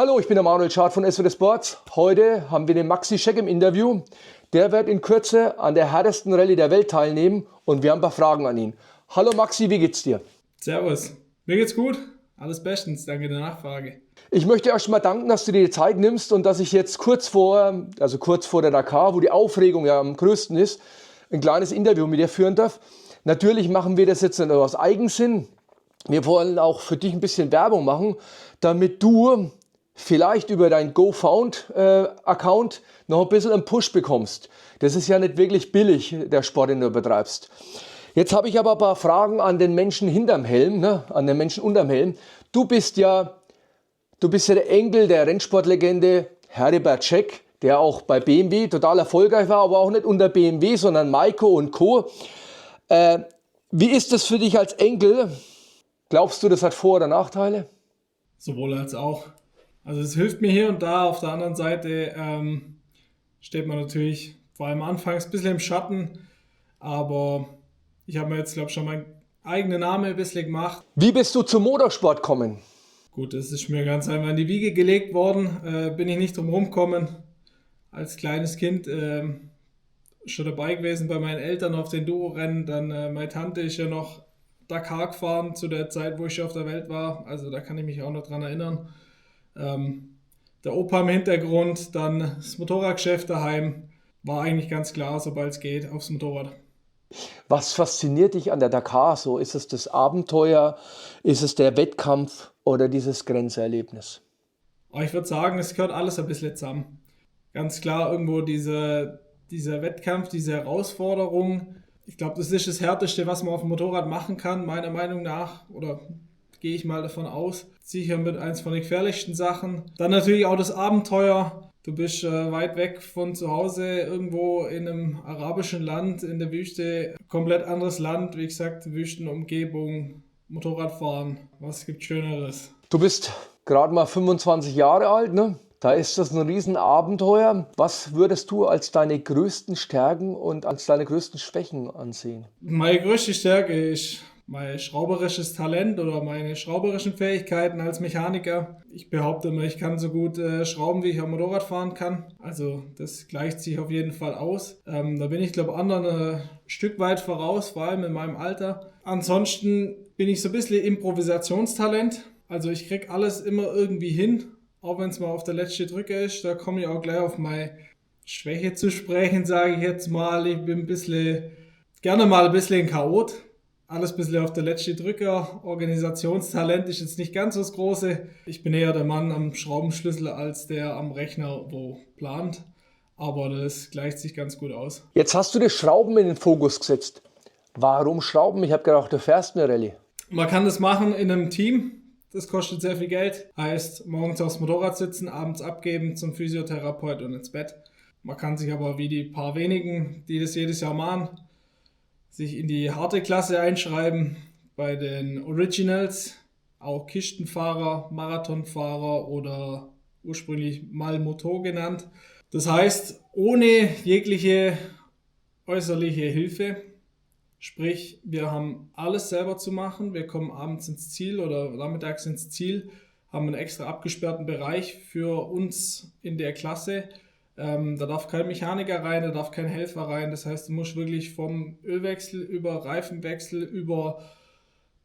Hallo, ich bin der Manuel Schad von SWD Sports. Heute haben wir den Maxi Scheck im Interview. Der wird in Kürze an der härtesten Rallye der Welt teilnehmen und wir haben ein paar Fragen an ihn. Hallo Maxi, wie geht's dir? Servus, mir geht's gut. Alles bestens, danke der Nachfrage. Ich möchte erst mal danken, dass du dir die Zeit nimmst und dass ich jetzt kurz vor der Dakar, wo die Aufregung ja am größten ist, ein kleines Interview mit dir führen darf. Natürlich machen wir das jetzt nicht aus Eigensinn. Wir wollen auch für dich ein bisschen Werbung machen, damit du vielleicht über dein GoFound-Account noch ein bisschen einen Push bekommst. Das ist ja nicht wirklich billig, der Sport, den du betreibst. Jetzt habe ich aber ein paar Fragen an den Menschen hinterm Helm, an den Menschen unterm Helm. Du bist ja der Enkel der Rennsportlegende Heribert Scheck, der auch bei BMW total erfolgreich war, aber auch nicht unter BMW, sondern Maiko und Co. Wie ist das für dich als Enkel? Glaubst du, das hat Vor- oder Nachteile? Sowohl als auch. Also es hilft mir hier und da. Auf der anderen Seite steht man natürlich vor allem anfangs ein bisschen im Schatten. Aber ich habe mir jetzt, glaube ich, schon meinen eigenen Namen ein bisschen gemacht. Wie bist du zum Motorsport gekommen? Gut, das ist mir ganz einfach in die Wiege gelegt worden. Bin ich nicht drum rumgekommen. Als kleines Kind schon dabei gewesen bei meinen Eltern auf den Duo-Rennen. Dann meine Tante ist ja noch Dakar gefahren zu der Zeit, wo ich schon auf der Welt war. Also da kann ich mich auch noch dran erinnern. Der Opa im Hintergrund, dann das Motorradgeschäft daheim. War eigentlich ganz klar, sobald es geht, aufs Motorrad. Was fasziniert dich an der Dakar so? Ist es das Abenteuer, ist es der Wettkampf oder dieses Grenzerlebnis? Aber ich würde sagen, es gehört alles ein bisschen zusammen. Ganz klar irgendwo dieser Wettkampf, diese Herausforderung. Ich glaube, das ist das Härteste, was man auf dem Motorrad machen kann, meiner Meinung nach. Oder gehe ich mal davon aus. Sicher mit eins von den gefährlichsten Sachen. Dann natürlich auch das Abenteuer. Du bist weit weg von zu Hause, irgendwo in einem arabischen Land, in der Wüste. Komplett anderes Land, wie gesagt, Wüstenumgebung, Motorradfahren. Was gibt Schöneres? Du bist gerade mal 25 Jahre alt, ne? Da ist das ein Riesenabenteuer. Was würdest du als deine größten Stärken und als deine größten Schwächen ansehen? Meine größte Stärke ist mein schrauberisches Talent oder meine schrauberischen Fähigkeiten als Mechaniker. Ich behaupte immer, ich kann so gut schrauben, wie ich am Motorrad fahren kann. Also das gleicht sich auf jeden Fall aus. Da bin ich, glaube ich, anderen ein Stück weit voraus, vor allem in meinem Alter. Ansonsten bin ich so ein bisschen Improvisationstalent. Also ich kriege alles immer irgendwie hin, auch wenn es mal auf der letzten Drücke ist. Da komme ich auch gleich auf meine Schwäche zu sprechen, sage ich jetzt mal. Ich bin gerne mal ein bisschen ein Chaot. Alles ein bisschen auf der letzten Drücker. Organisationstalent ist jetzt nicht ganz so das Große. Ich bin eher der Mann am Schraubenschlüssel als der am Rechner, wo plant. Aber das gleicht sich ganz gut aus. Jetzt hast du das Schrauben in den Fokus gesetzt. Warum Schrauben? Ich habe gedacht, du fährst eine Rallye. Man kann das machen in einem Team. Das kostet sehr viel Geld. Heißt, morgens aufs Motorrad sitzen, abends abgeben zum Physiotherapeut und ins Bett. Man kann sich aber wie die paar wenigen, die das jedes Jahr machen, sich in die harte Klasse einschreiben, bei den Originals, auch Kistenfahrer, Marathonfahrer oder ursprünglich mal Moto genannt. Das heißt, ohne jegliche äußerliche Hilfe, sprich, wir haben alles selber zu machen, wir kommen abends ins Ziel oder nachmittags ins Ziel, haben einen extra abgesperrten Bereich für uns in der Klasse. Da darf kein Mechaniker rein, da darf kein Helfer rein. Das heißt, du musst wirklich vom Ölwechsel über Reifenwechsel, über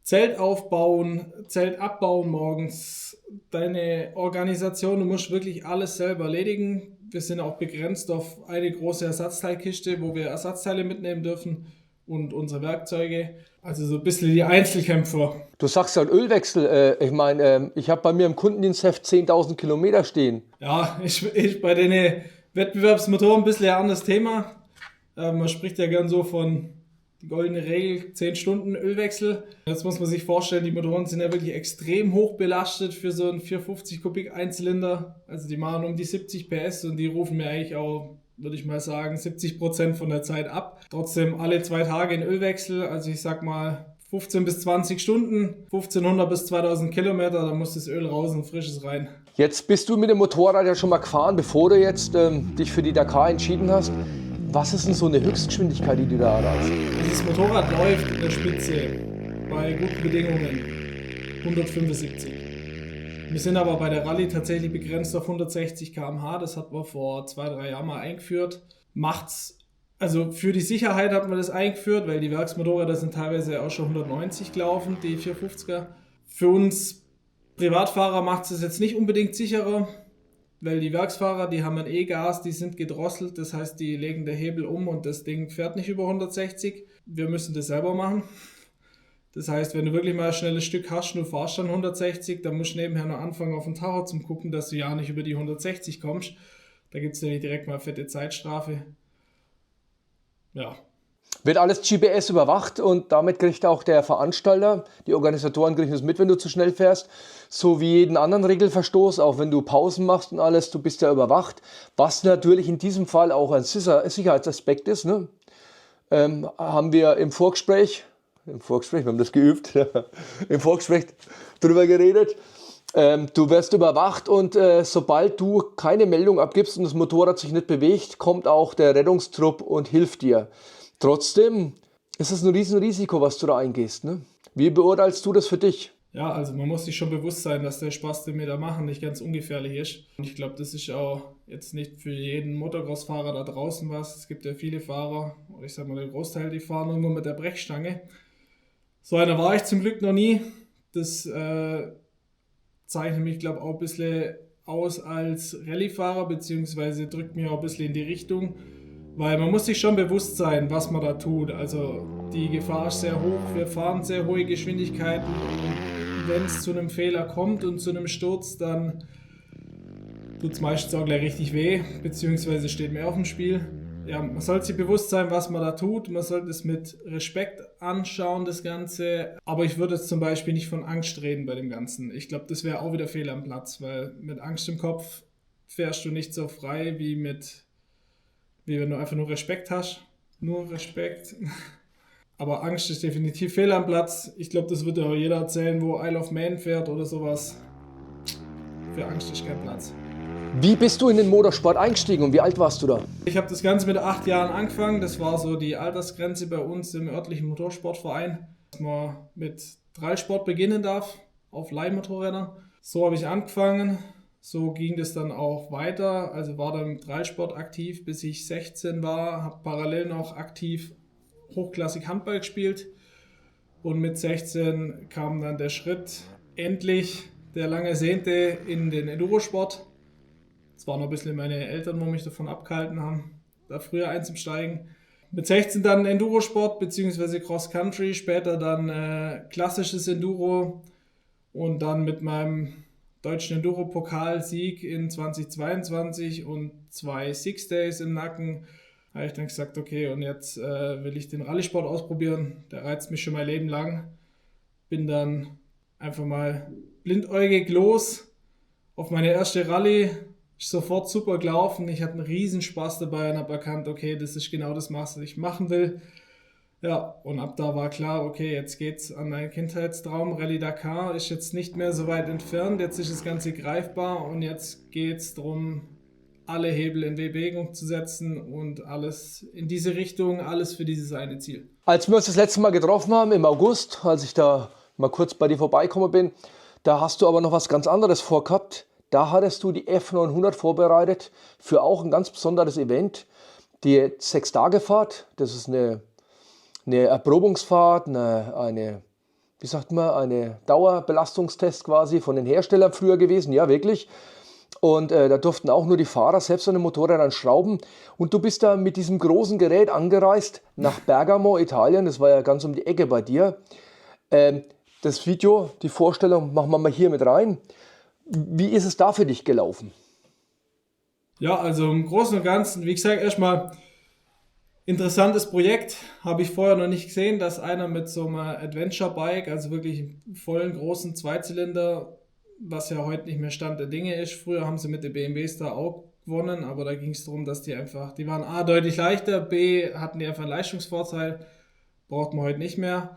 Zelt aufbauen, Zelt abbauen morgens, deine Organisation, du musst wirklich alles selber erledigen. Wir sind auch begrenzt auf eine große Ersatzteilkiste, wo wir Ersatzteile mitnehmen dürfen und unsere Werkzeuge. Also so ein bisschen die Einzelkämpfer. Du sagst halt Ölwechsel. Ich meine, ich habe bei mir im Kundendienstheft 10.000 Kilometer stehen. Ja, ich bei den Wettbewerbsmotoren ein bisschen ein anderes Thema. Man spricht ja gern so von die goldene Regel, 10 Stunden Ölwechsel. Jetzt muss man sich vorstellen, die Motoren sind ja wirklich extrem hoch belastet für so einen 450 Kubik Einzylinder. Also die machen um die 70 PS und die rufen mir eigentlich auch, würde ich mal sagen, 70% von der Zeit ab. Trotzdem alle 2 Tage in Ölwechsel, also ich sag mal 15 bis 20 Stunden, 1500 bis 2000 Kilometer, da muss das Öl raus und frisches rein. Jetzt bist du mit dem Motorrad ja schon mal gefahren, bevor du jetzt dich für die Dakar entschieden hast. Was ist denn so eine Höchstgeschwindigkeit, die du da erreichst? Dieses Motorrad läuft in der Spitze bei guten Bedingungen 175. Wir sind aber bei der Rallye tatsächlich begrenzt auf 160 km/h. Das hat man vor 2-3 Jahren mal eingeführt. Also für die Sicherheit hat man das eingeführt, weil die Werksmotorräder sind teilweise auch schon 190 gelaufen, die 450er. Für uns Privatfahrer macht es jetzt nicht unbedingt sicherer, weil die Werksfahrer, die haben ein E-Gas, die sind gedrosselt, das heißt, die legen den Hebel um und das Ding fährt nicht über 160. Wir müssen das selber machen. Das heißt, wenn du wirklich mal ein schnelles Stück hast und du fahrst dann 160, dann musst du nebenher noch anfangen auf den Tacho zum gucken, dass du ja nicht über die 160 kommst. Da gibt es nämlich direkt mal eine fette Zeitstrafe. Ja. Wird alles GPS überwacht und damit kriegt auch der Veranstalter, die Organisatoren kriegen das mit, wenn du zu schnell fährst, so wie jeden anderen Regelverstoß, auch wenn du Pausen machst und alles, du bist ja überwacht, was natürlich in diesem Fall auch ein Sicherheitsaspekt ist. Ne? Haben wir im Vorgespräch, wir haben das geübt, im Vorgespräch drüber geredet. Du wirst überwacht und sobald du keine Meldung abgibst und das Motorrad sich nicht bewegt, kommt auch der Rettungstrupp und hilft dir. Trotzdem ist es ein Riesenrisiko, was du da eingehst. Ne? Wie beurteilst du das für dich? Ja, also man muss sich schon bewusst sein, dass der Spaß, den wir da machen, nicht ganz ungefährlich ist. Und ich glaube, das ist auch jetzt nicht für jeden Motocross-Fahrer da draußen was. Es gibt ja viele Fahrer, oder ich sag mal der Großteil, die fahren nur mit der Brechstange. So einer war ich zum Glück noch nie. Das zeichnet mich, glaube ich, auch ein bisschen aus als Rallye-Fahrer, beziehungsweise drückt mich auch ein bisschen in die Richtung. Weil man muss sich schon bewusst sein, was man da tut. Also die Gefahr ist sehr hoch, wir fahren sehr hohe Geschwindigkeiten und wenn es zu einem Fehler kommt und zu einem Sturz, dann tut es meistens auch gleich richtig weh, beziehungsweise steht mehr auf dem Spiel. Ja, man sollte sich bewusst sein, was man da tut. Man sollte es mit Respekt anschauen, das Ganze. Aber ich würde jetzt zum Beispiel nicht von Angst reden bei dem Ganzen. Ich glaube, das wäre auch wieder fehl am Platz, weil mit Angst im Kopf fährst du nicht so frei wie wenn du einfach nur Respekt hast. Nur Respekt. Aber Angst ist definitiv fehl am Platz. Ich glaube, das wird ja auch jeder erzählen, wo Isle of Man fährt oder sowas. Für Angst ist kein Platz. Wie bist du in den Motorsport eingestiegen und wie alt warst du da? Ich habe das Ganze mit 8 Jahren angefangen. Das war so die Altersgrenze bei uns im örtlichen Motorsportverein, dass man mit Dreisport beginnen darf, auf Leihmotorrädern. So habe ich angefangen. So ging das dann auch weiter. Also war dann im Dreisport aktiv, bis ich 16 war. Habe parallel noch aktiv hochklassig Handball gespielt. Und mit 16 kam dann der Schritt, endlich der lang ersehnte, in den Endurosport. Es waren noch ein bisschen meine Eltern, die mich davon abgehalten haben, da früher einzusteigen. Mit 16 dann Endurosport bzw. Cross Country, später dann klassisches Enduro und dann mit meinem deutschen Enduro-Pokalsieg in 2022 und 2 Six Days im Nacken habe ich dann gesagt, okay, und jetzt will ich den Rallye-Sport ausprobieren. Der reizt mich schon mein Leben lang. Bin dann einfach mal blindäugig los auf meine erste Rallye. Ist sofort super gelaufen. Ich hatte einen riesen Spaß dabei und habe erkannt, okay, das ist genau das, was ich machen will. Ja, und ab da war klar, okay, jetzt geht's an meinen Kindheitstraum. Rallye Dakar ist jetzt nicht mehr so weit entfernt. Jetzt ist das Ganze greifbar und jetzt geht's darum, alle Hebel in Bewegung zu setzen und alles in diese Richtung, alles für dieses eine Ziel. Als wir uns das letzte Mal getroffen haben, im August, als ich da mal kurz bei dir vorbeigekommen bin, da hast du aber noch was ganz anderes vorgehabt. Da hattest du die F900 vorbereitet für auch ein ganz besonderes Event, die 6-Tage-Fahrt. Das ist eine Erprobungsfahrt, eine Dauerbelastungstest quasi von den Herstellern früher gewesen, ja wirklich. Und da durften auch nur die Fahrer selbst an den Motorrädern schrauben. Und du bist da mit diesem großen Gerät angereist nach Bergamo, Italien. Das war ja ganz um die Ecke bei dir. Das Video, die Vorstellung, machen wir mal hier mit rein. Wie ist es da für dich gelaufen? Ja, also im Großen und Ganzen, wie gesagt, erstmal interessantes Projekt. Habe ich vorher noch nicht gesehen, dass einer mit so einem Adventure-Bike, also wirklich vollen großen Zweizylinder, was ja heute nicht mehr Stand der Dinge ist. Früher haben sie mit den BMWs da auch gewonnen, aber da ging es darum, dass die waren A, deutlich leichter, B, hatten die einfach einen Leistungsvorteil, braucht man heute nicht mehr.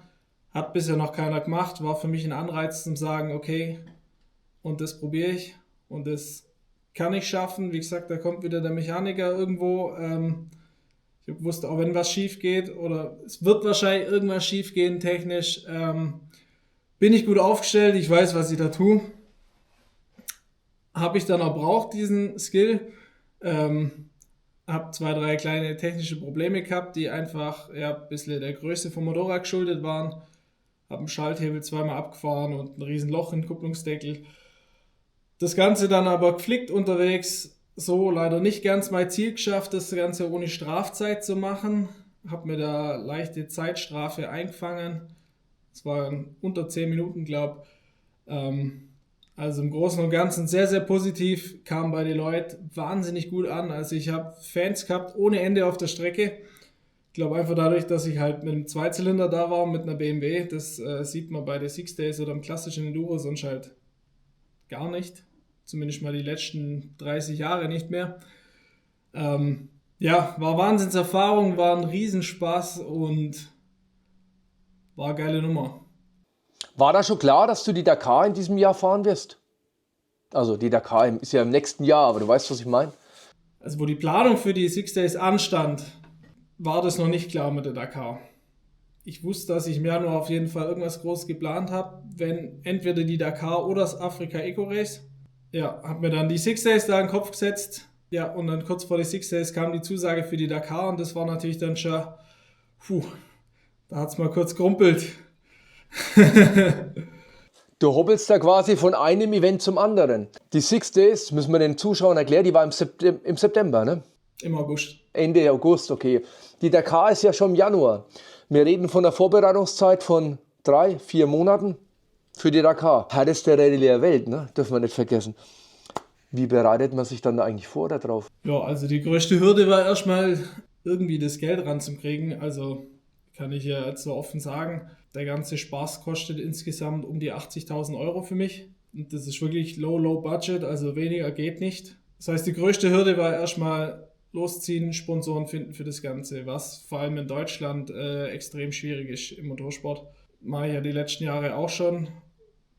Hat bisher noch keiner gemacht, war für mich ein Anreiz zum sagen, okay, und das probiere ich und das kann ich schaffen. Wie gesagt, da kommt wieder der Mechaniker irgendwo. Ich wusste auch, wenn was schief geht oder es wird wahrscheinlich irgendwas schief gehen technisch, bin ich gut aufgestellt, ich weiß, was ich da tue. habe ich dann auch braucht, diesen Skill. Habe 2, 3 kleine technische Probleme gehabt, die einfach ein bisschen der Größe vom Motorrad geschuldet waren. Habe einen Schalthebel zweimal abgefahren und ein riesen Loch im Kupplungsdeckel. Das Ganze dann aber geflickt unterwegs, so leider nicht ganz mein Ziel geschafft, das Ganze ohne Strafzeit zu machen. Habe mir da leichte Zeitstrafe eingefangen. Es waren unter 10 Minuten, glaube ich. Also im Großen und Ganzen sehr, sehr positiv, kam bei den Leuten wahnsinnig gut an. Also ich habe Fans gehabt ohne Ende auf der Strecke. Ich glaube einfach dadurch, dass ich halt mit einem Zweizylinder da war, mit einer BMW. Das sieht man bei den Six Days oder im klassischen Enduro sonst halt gar nicht. Zumindest mal die letzten 30 Jahre nicht mehr. War Wahnsinnserfahrung, war ein Riesenspaß und war eine geile Nummer. War da schon klar, dass du die Dakar in diesem Jahr fahren wirst? Also die Dakar ist ja im nächsten Jahr, aber du weißt, was ich meine? Also wo die Planung für die Six Days anstand, war das noch nicht klar mit der Dakar. Ich wusste, dass ich im Januar auf jeden Fall irgendwas Großes geplant habe, wenn entweder die Dakar oder das Afrika Eco Race. Ja, habe mir dann die Six Days da in den Kopf gesetzt. Ja, und dann kurz vor die Six Days kam die Zusage für die Dakar und das war natürlich dann schon, da hat es mal kurz gerumpelt. Du hoppelst da quasi von einem Event zum anderen. Die Six Days, müssen wir den Zuschauern erklären, die war im September, ne? Im August. Ende August, okay. Die Dakar ist ja schon im Januar. Wir reden von einer Vorbereitungszeit von 3, 4 Monaten für die Dakar. Härteste Rallye der Welt, ne? Dürfen wir nicht vergessen. Wie bereitet man sich dann da eigentlich vor darauf? Ja, also die größte Hürde war erstmal irgendwie das Geld ranzukriegen. Also kann ich ja jetzt so offen sagen, der ganze Spaß kostet insgesamt um die 80.000 Euro für mich. Und das ist wirklich low budget, also weniger geht nicht. Das heißt, die größte Hürde war erstmal losziehen, Sponsoren finden für das Ganze, was vor allem in Deutschland extrem schwierig ist im Motorsport. Mache ich ja die letzten Jahre auch schon.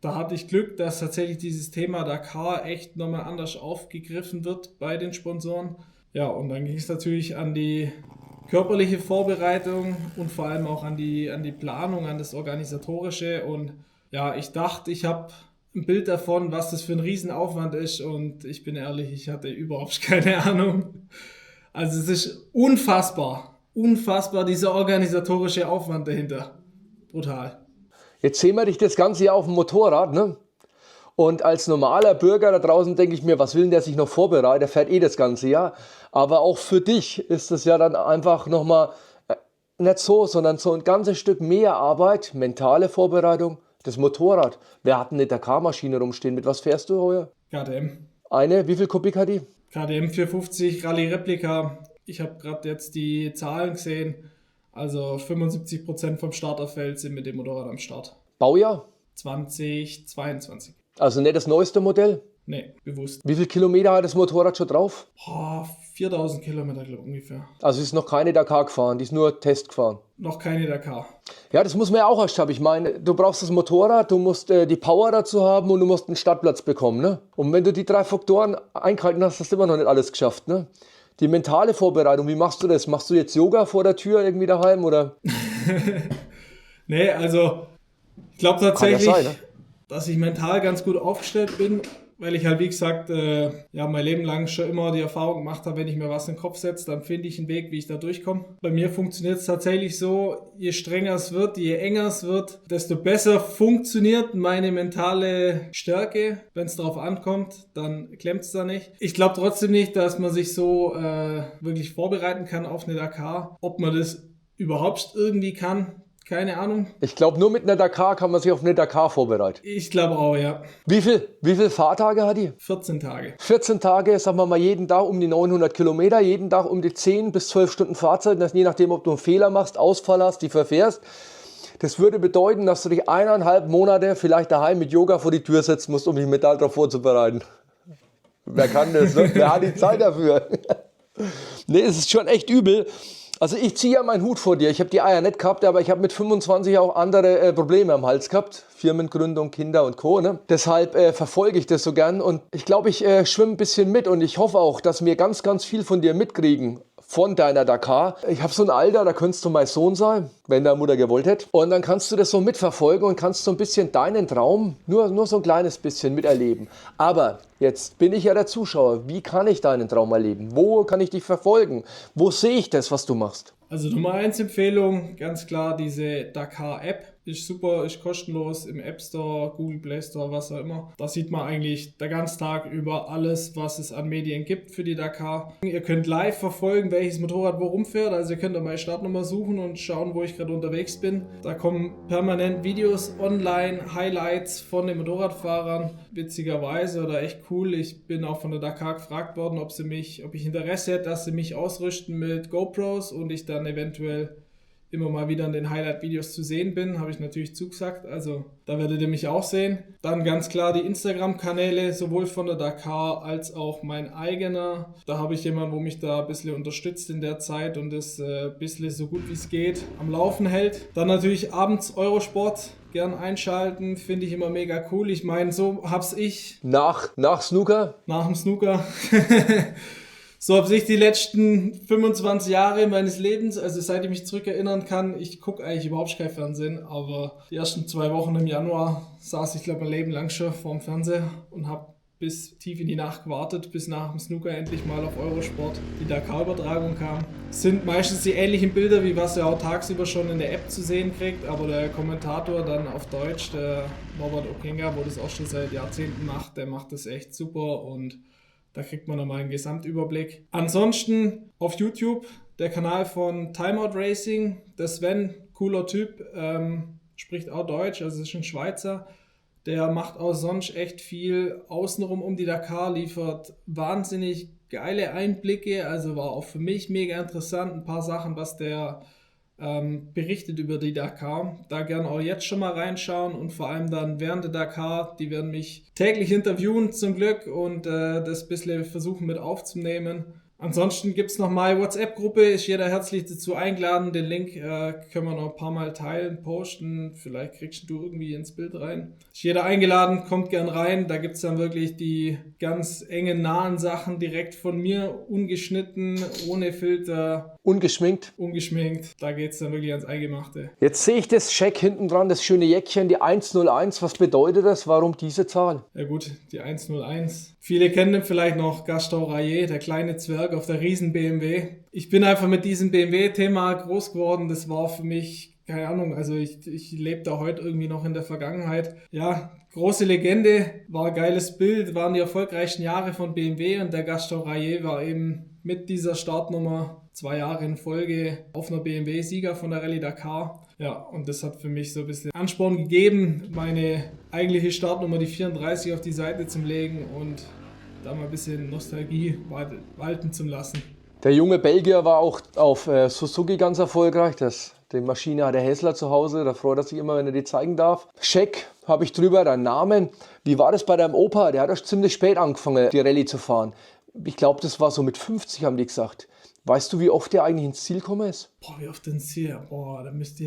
Da hatte ich Glück, dass tatsächlich dieses Thema Dakar echt nochmal anders aufgegriffen wird bei den Sponsoren. Ja, und dann ging es natürlich an die körperliche Vorbereitung und vor allem auch an die Planung, an das Organisatorische. Und ja, ich dachte, ich habe ein Bild davon, was das für ein Riesenaufwand ist. Und ich bin ehrlich, ich hatte überhaupt keine Ahnung. Also es ist unfassbar, dieser organisatorische Aufwand dahinter. Brutal. Jetzt sehen wir dich das ganze Jahr auf dem Motorrad, ne? Und als normaler Bürger da draußen denke ich mir, was will denn der sich noch vorbereiten? Der fährt das ganze Jahr. Aber auch für dich ist das ja dann einfach nochmal nicht so, sondern so ein ganzes Stück mehr Arbeit, mentale Vorbereitung, das Motorrad. Wer hat denn eine Dakar-Maschine rumstehen? Mit was fährst du heuer? KTM. Eine? Wie viel Kubik hat die? KTM 450 Rallye Replika. Ich habe gerade jetzt die Zahlen gesehen. Also 75% vom Starterfeld sind mit dem Motorrad am Start. Baujahr? 2022. Also nicht das neueste Modell? Nee, bewusst. Wie viele Kilometer hat das Motorrad schon drauf? 4.000 Kilometer, glaube ich, ungefähr. Also ist noch keine Dakar gefahren, die ist nur Test gefahren. Noch keine Dakar. Ja, das muss man ja auch erst haben. Ich meine, du brauchst das Motorrad, du musst die Power dazu haben und du musst einen Startplatz bekommen. Ne? Und wenn du die 3 Faktoren eingehalten hast, hast du immer noch nicht alles geschafft. Ne? Die mentale Vorbereitung, wie machst du das? Machst du jetzt Yoga vor der Tür irgendwie daheim? Oder? Nee, also ich glaube tatsächlich, Kann ja sein, ne? dass ich mental ganz gut aufgestellt bin, weil ich halt, wie gesagt, mein Leben lang schon immer die Erfahrung gemacht habe, wenn ich mir was in den Kopf setze, dann finde ich einen Weg, wie ich da durchkomme. Bei mir funktioniert es tatsächlich so, je strenger es wird, je enger es wird, desto besser funktioniert meine mentale Stärke. Wenn es darauf ankommt, dann klemmt es da nicht. Ich glaube trotzdem nicht, dass man sich so wirklich vorbereiten kann auf eine Dakar. Ob man das überhaupt irgendwie kann, keine Ahnung. Ich glaube, nur mit einer Dakar kann man sich auf eine Dakar vorbereiten. Ich glaube auch, ja. Wie viel Fahrtage hat die? 14 Tage. 14 Tage, sagen wir mal, jeden Tag um die 900 Kilometer, jeden Tag um die 10 bis 12 Stunden Fahrzeit, das je nachdem, ob du einen Fehler machst, Ausfall hast, die verfährst. Das würde bedeuten, dass du dich 1,5 Monate vielleicht daheim mit Yoga vor die Tür setzen musst, um dich mental darauf vorzubereiten. Wer kann das, ne? Wer hat die Zeit dafür? Nee, es ist schon echt übel. Also ich ziehe ja meinen Hut vor dir. Ich habe die Eier nicht gehabt, aber ich habe mit 25 auch andere Probleme am Hals gehabt. Firmengründung, Kinder und Co. Ne? Deshalb verfolge ich das so gern und ich glaube, ich schwimme ein bisschen mit und ich hoffe auch, dass wir ganz, ganz viel von dir mitkriegen. von deiner Dakar. Ich habe so ein Alter, da könntest du mein Sohn sein, wenn deine Mutter gewollt hätte. Und dann kannst du das so mitverfolgen und kannst so ein bisschen deinen Traum, nur so ein kleines bisschen miterleben. Aber jetzt bin ich ja der Zuschauer. Wie kann ich deinen Traum erleben? Wo kann ich dich verfolgen? Wo sehe ich das, was du machst? Also Nummer 1 Empfehlung, ganz klar diese Dakar-App. Ist super, ist kostenlos im App Store, Google Play Store, was auch immer. Da sieht man eigentlich den ganzen Tag über alles, was es an Medien gibt für die Dakar. Ihr könnt live verfolgen, welches Motorrad wo rumfährt. Also ihr könnt meine Startnummer suchen und schauen, wo ich gerade unterwegs bin. Da kommen permanent Videos online, Highlights von den Motorradfahrern. Witzigerweise oder echt cool. Ich bin auch von der Dakar gefragt worden, ob ich Interesse hätte, dass sie mich ausrüsten mit GoPros und ich dann eventuell immer mal wieder in den Highlight-Videos zu sehen bin, habe ich natürlich zugesagt, also da werdet ihr mich auch sehen. Dann ganz klar die Instagram-Kanäle, sowohl von der Dakar als auch mein eigener. Da habe ich jemanden, wo mich da ein bisschen unterstützt in der Zeit und das ein bisschen so gut wie es geht am Laufen hält. Dann natürlich abends Eurosport. Gern einschalten, finde ich immer mega cool. Ich meine, so hab's ich Nach Snooker? Nach dem Snooker. So habe ich die letzten 25 Jahre meines Lebens, also seit ich mich zurückerinnern kann, ich gucke eigentlich überhaupt kein Fernsehen, aber die ersten 2 Wochen im Januar saß ich, glaube ich, mein Leben lang schon vorm Fernseher und habe bis tief in die Nacht gewartet, bis nach dem Snooker endlich mal auf Eurosport die Dakar-Übertragung kam. Es sind meistens die ähnlichen Bilder, wie was ihr auch tagsüber schon in der App zu sehen kriegt, aber der Kommentator dann auf Deutsch, der Norbert Okenga, wo das auch schon seit Jahrzehnten macht, der macht das echt super und da kriegt man nochmal einen Gesamtüberblick. Ansonsten auf YouTube der Kanal von Timeout Racing. Der Sven, cooler Typ, spricht auch Deutsch, also ist ein Schweizer. Der macht auch sonst echt viel außenrum um die Dakar, liefert wahnsinnig geile Einblicke. Also war auch für mich mega interessant. Ein paar Sachen, was der berichtet über die Dakar. Da gerne auch jetzt schon mal reinschauen und vor allem dann während der Dakar. Die werden mich täglich interviewen zum Glück und das ein bisschen versuchen mit aufzunehmen. Ansonsten gibt es noch meine WhatsApp-Gruppe, ist jeder herzlich dazu eingeladen. Den Link können wir noch ein paar Mal teilen, posten. Vielleicht kriegst du irgendwie ins Bild rein. Ist jeder eingeladen, kommt gern rein. Da gibt es dann wirklich die ganz engen, nahen Sachen direkt von mir, ungeschnitten, ohne Filter. Ungeschminkt. Da geht es dann wirklich ans Eingemachte. Jetzt sehe ich das Scheck hinten dran, das schöne Jäckchen, die 101. Was bedeutet das? Warum diese Zahl? Ja gut, die 101. Viele kennen vielleicht noch Gaston Rayet, der kleine Zwerg auf der riesen BMW. Ich bin einfach mit diesem BMW-Thema groß geworden. Das war für mich, keine Ahnung, also ich lebe da heute irgendwie noch in der Vergangenheit. Ja, große Legende, war ein geiles Bild, waren die erfolgreichen Jahre von BMW und der Gaston Rayet war eben mit dieser Startnummer 2 Jahre in Folge auf einer BMW Sieger von der Rallye Dakar. Ja, und das hat für mich so ein bisschen Ansporn gegeben, meine eigentliche Startnummer, die 34, auf die Seite zu legen und da mal ein bisschen Nostalgie walten zu lassen. Der junge Belgier war auch auf Suzuki ganz erfolgreich. Die Maschine hat der Häsler zu Hause, da freut er sich immer, wenn er die zeigen darf. Scheck habe ich drüber, deinen Namen. Wie war das bei deinem Opa? Der hat erst ziemlich spät angefangen, die Rallye zu fahren. Ich glaube, das war so mit 50, haben die gesagt. Weißt du, wie oft der eigentlich ins Ziel gekommen ist? Boah, wie oft ins Ziel? Boah, da müsste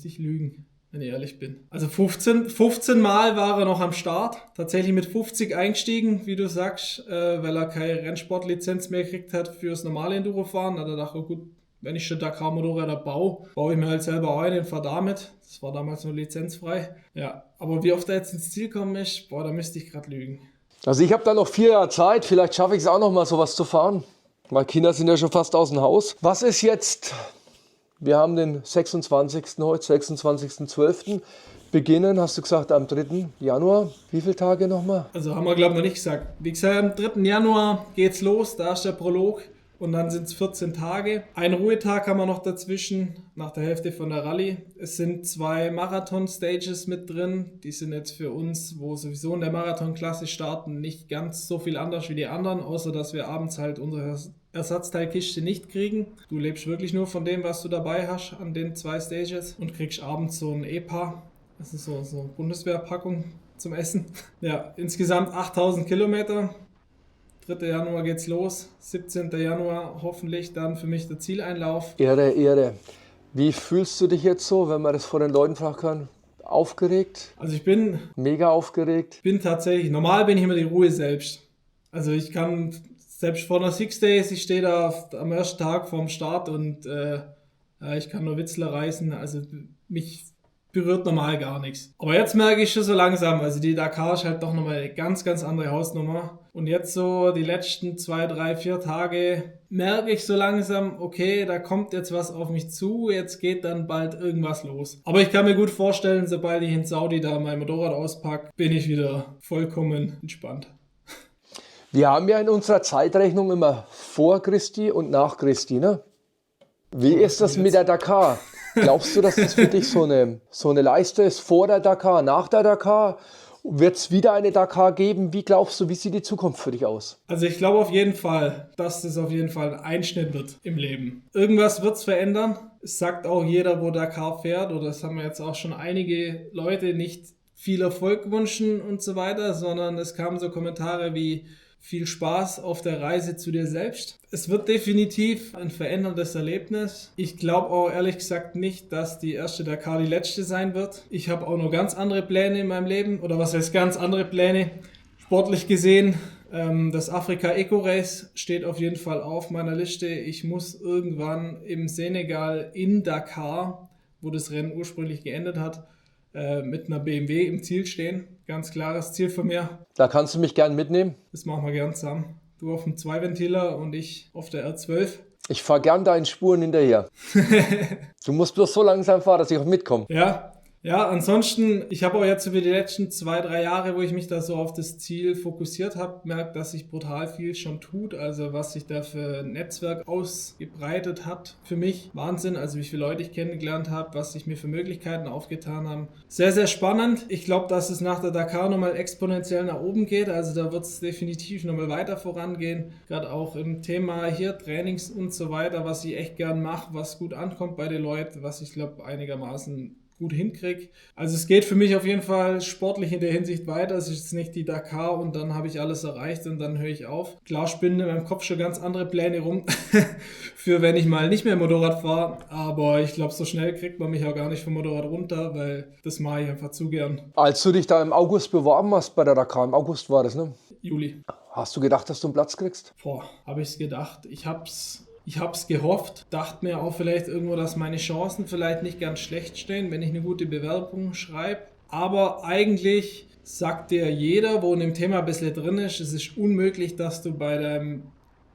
ich lügen, wenn ich ehrlich bin. Also 15 Mal war er noch am Start. Tatsächlich mit 50 eingestiegen, wie du sagst, weil er keine Rennsportlizenz mehr gekriegt hat fürs normale Endurofahren. Da hat er gedacht, oh gut, wenn ich schon Dakar-Motorräder baue ich mir halt selber ein und fahre damit. Das war damals nur lizenzfrei. Ja, aber wie oft er jetzt ins Ziel gekommen ist, boah, da müsste ich gerade lügen. Also ich habe da noch 4 Jahre Zeit, vielleicht schaffe ich es auch noch mal sowas zu fahren. Meine Kinder sind ja schon fast aus dem Haus. Was ist jetzt, wir haben den 26. heute, 26.12. Beginnen, hast du gesagt, am 3. Januar. Wie viele Tage nochmal? Also haben wir, glaube ich, noch nicht gesagt. Wie gesagt, am 3. Januar geht's los, da ist der Prolog. Und dann sind es 14 Tage. Einen Ruhetag haben wir noch dazwischen, nach der Hälfte von der Rallye. Es sind 2 Marathon-Stages mit drin. Die sind jetzt für uns, wo sowieso in der Marathon-Klasse starten, nicht ganz so viel anders wie die anderen, außer dass wir abends halt unsere Ersatzteilkiste nicht kriegen. Du lebst wirklich nur von dem, was du dabei hast an den 2 Stages und kriegst abends so ein EPA. Das ist so eine Bundeswehrpackung zum Essen. Ja, insgesamt 8000 Kilometer. 3. Januar geht's los, 17. Januar hoffentlich dann für mich der Zieleinlauf. Ehre. Wie fühlst du dich jetzt so, wenn man das vor den Leuten fragen kann? Aufgeregt? Also ich bin mega aufgeregt. Normal bin ich immer die Ruhe selbst. Also ich kann selbst vor einer Six Days, ich stehe da am ersten Tag vorm Start und ich kann nur Witzler reißen, also mich berührt normal gar nichts. Aber jetzt merke ich schon so langsam, also die Dakar ist halt doch nochmal eine ganz, ganz andere Hausnummer. Und jetzt so die letzten 2, 3, 4 Tage merke ich so langsam, okay, da kommt jetzt was auf mich zu, jetzt geht dann bald irgendwas los. Aber ich kann mir gut vorstellen, sobald ich in Saudi da mein Motorrad auspacke, bin ich wieder vollkommen entspannt. Wir haben ja in unserer Zeitrechnung immer vor Christi und nach Christi, ne? Wie ist das mit der Dakar? Glaubst du, dass das für dich so eine Leiste ist vor der Dakar, nach der Dakar? Wird es wieder eine Dakar geben? Wie glaubst du, wie sieht die Zukunft für dich aus? Also ich glaube auf jeden Fall, dass das auf jeden Fall ein Einschnitt wird im Leben. Irgendwas wird es verändern. Es sagt auch jeder, wo Dakar fährt, oder das haben wir jetzt auch schon einige Leute, nicht viel Erfolg wünschen und so weiter, sondern es kamen so Kommentare wie viel Spaß auf der Reise zu dir selbst. Es wird definitiv ein veränderndes Erlebnis. Ich glaube auch ehrlich gesagt nicht, dass die erste Dakar die letzte sein wird. Ich habe auch noch ganz andere Pläne in meinem Leben. Oder was heißt ganz andere Pläne? Sportlich gesehen, das Afrika Eco Race steht auf jeden Fall auf meiner Liste. Ich muss irgendwann im Senegal in Dakar, wo das Rennen ursprünglich geendet hat, mit einer BMW im Ziel stehen. Ganz klares Ziel von mir. Da kannst du mich gern mitnehmen. Das machen wir gern zusammen. Du auf dem 2-Ventiler und ich auf der R12. Ich fahre gern deinen Spuren hinterher. Du musst bloß so langsam fahren, dass ich auch mitkomme. Ja, ansonsten, ich habe auch jetzt über die letzten 2, 3 Jahre, wo ich mich da so auf das Ziel fokussiert habe, gemerkt, dass sich brutal viel schon tut. Also was sich da für ein Netzwerk ausgebreitet hat für mich. Wahnsinn, also wie viele Leute ich kennengelernt habe, was sich mir für Möglichkeiten aufgetan haben. Sehr, sehr spannend. Ich glaube, dass es nach der Dakar nochmal exponentiell nach oben geht. Also da wird es definitiv nochmal weiter vorangehen. Gerade auch im Thema hier Trainings und so weiter, was ich echt gern mache, was gut ankommt bei den Leuten, was ich glaube einigermaßen gut hinkriege. Also es geht für mich auf jeden Fall sportlich in der Hinsicht weiter. Es ist jetzt nicht die Dakar und dann habe ich alles erreicht und dann höre ich auf. Klar spinnen in meinem Kopf schon ganz andere Pläne rum, für wenn ich mal nicht mehr Motorrad fahre. Aber ich glaube, so schnell kriegt man mich auch gar nicht vom Motorrad runter, weil das mache ich einfach zu gern. Als du dich da im August beworben hast bei der Dakar, im August war das, ne? Juli. Hast du gedacht, dass du einen Platz kriegst? Habe ich es gedacht. Ich hab's gehofft, dachte mir auch vielleicht irgendwo, dass meine Chancen vielleicht nicht ganz schlecht stehen, wenn ich eine gute Bewerbung schreibe. Aber eigentlich sagt dir jeder, wo in dem Thema ein bisschen drin ist, es ist unmöglich, dass du bei deinem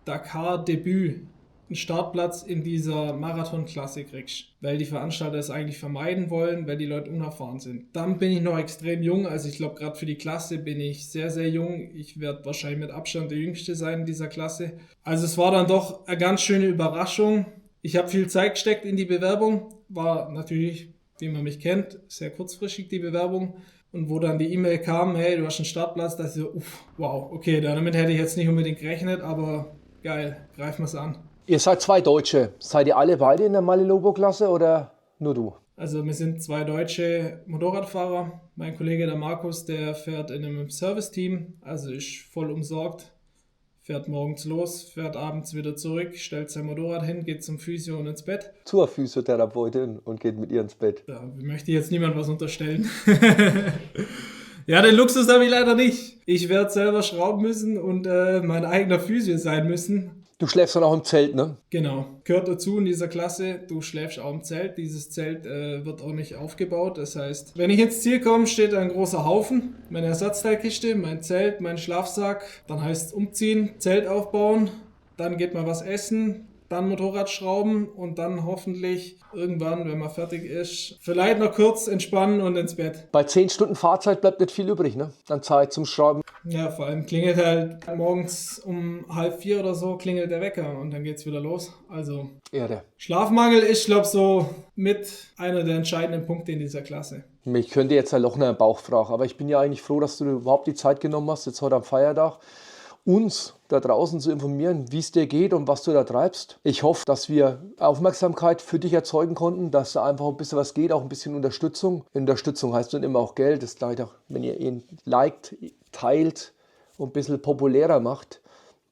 Dakar-Debüt einen Startplatz in dieser Marathonklasse kriegst, weil die Veranstalter es eigentlich vermeiden wollen, weil die Leute unerfahren sind. Dann bin ich noch extrem jung, also ich glaube gerade für die Klasse bin ich sehr, sehr jung. Ich werde wahrscheinlich mit Abstand der Jüngste sein in dieser Klasse. Also es war dann doch eine ganz schöne Überraschung. Ich habe viel Zeit gesteckt in die Bewerbung, war natürlich, wie man mich kennt, sehr kurzfristig die Bewerbung. Und wo dann die E-Mail kam, hey, du hast einen Startplatz, da dachte ich so, wow, okay, damit hätte ich jetzt nicht unbedingt gerechnet, aber geil, greifen wir es an. Ihr seid 2 Deutsche. Seid ihr alle beide in der Malilobo-Klasse oder nur du? Also wir sind 2 deutsche Motorradfahrer. Mein Kollege der Markus, der fährt in einem Serviceteam, also ist voll umsorgt. Fährt morgens los, fährt abends wieder zurück, stellt sein Motorrad hin, geht zum Physio und ins Bett. Zur Physiotherapeutin und geht mit ihr ins Bett. Da möchte jetzt niemand was unterstellen. Ja, den Luxus habe ich leider nicht. Ich werde selber schrauben müssen und mein eigener Physio sein müssen. Du schläfst dann auch im Zelt, ne? Genau, gehört dazu in dieser Klasse, du schläfst auch im Zelt. Dieses Zelt wird auch nicht aufgebaut, das heißt, wenn ich ins Ziel komme, steht ein großer Haufen, meine Ersatzteilkiste, mein Zelt, mein Schlafsack, dann heißt es umziehen, Zelt aufbauen, dann geht mal was essen, dann Motorrad schrauben und dann hoffentlich irgendwann, wenn man fertig ist, vielleicht noch kurz entspannen und ins Bett. Bei 10 Stunden Fahrzeit bleibt nicht viel übrig, ne? An Zeit zum Schrauben. Ja, vor allem klingelt halt morgens um 3:30 oder so klingelt der Wecker und dann geht's wieder los. Also Erde. Schlafmangel ist, glaube ich, so mit einer der entscheidenden Punkte in dieser Klasse. Mich könnte jetzt ein Lochner im Bauch fragen, aber ich bin ja eigentlich froh, dass du überhaupt die Zeit genommen hast, jetzt heute am Feiertag, uns da draußen zu informieren, wie es dir geht und was du da treibst. Ich hoffe, dass wir Aufmerksamkeit für dich erzeugen konnten, dass da einfach ein bisschen was geht, auch ein bisschen Unterstützung. Unterstützung heißt dann immer auch Geld. Das gleich auch, wenn ihr ihn liked, teilt und ein bisschen populärer macht,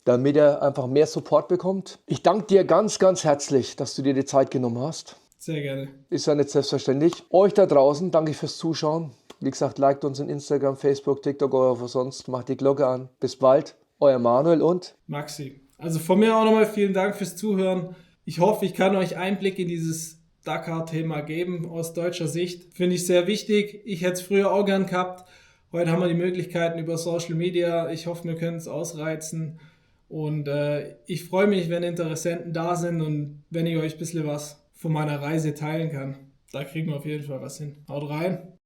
damit er einfach mehr Support bekommt. Ich danke dir ganz, ganz herzlich, dass du dir die Zeit genommen hast. Sehr gerne. Ist ja nicht selbstverständlich. Euch da draußen danke ich fürs Zuschauen. Wie gesagt, liked uns in Instagram, Facebook, TikTok oder wo sonst. Macht die Glocke an. Bis bald. Euer Manuel und Maxi. Also von mir auch nochmal vielen Dank fürs Zuhören. Ich hoffe, ich kann euch Einblick in dieses Dakar-Thema geben aus deutscher Sicht. Finde ich sehr wichtig. Ich hätte es früher auch gern gehabt. Heute haben wir die Möglichkeiten über Social Media. Ich hoffe, wir können es ausreizen. Und ich freue mich, wenn Interessenten da sind und wenn ich euch ein bisschen was von meiner Reise teilen kann. Da kriegen wir auf jeden Fall was hin. Haut rein.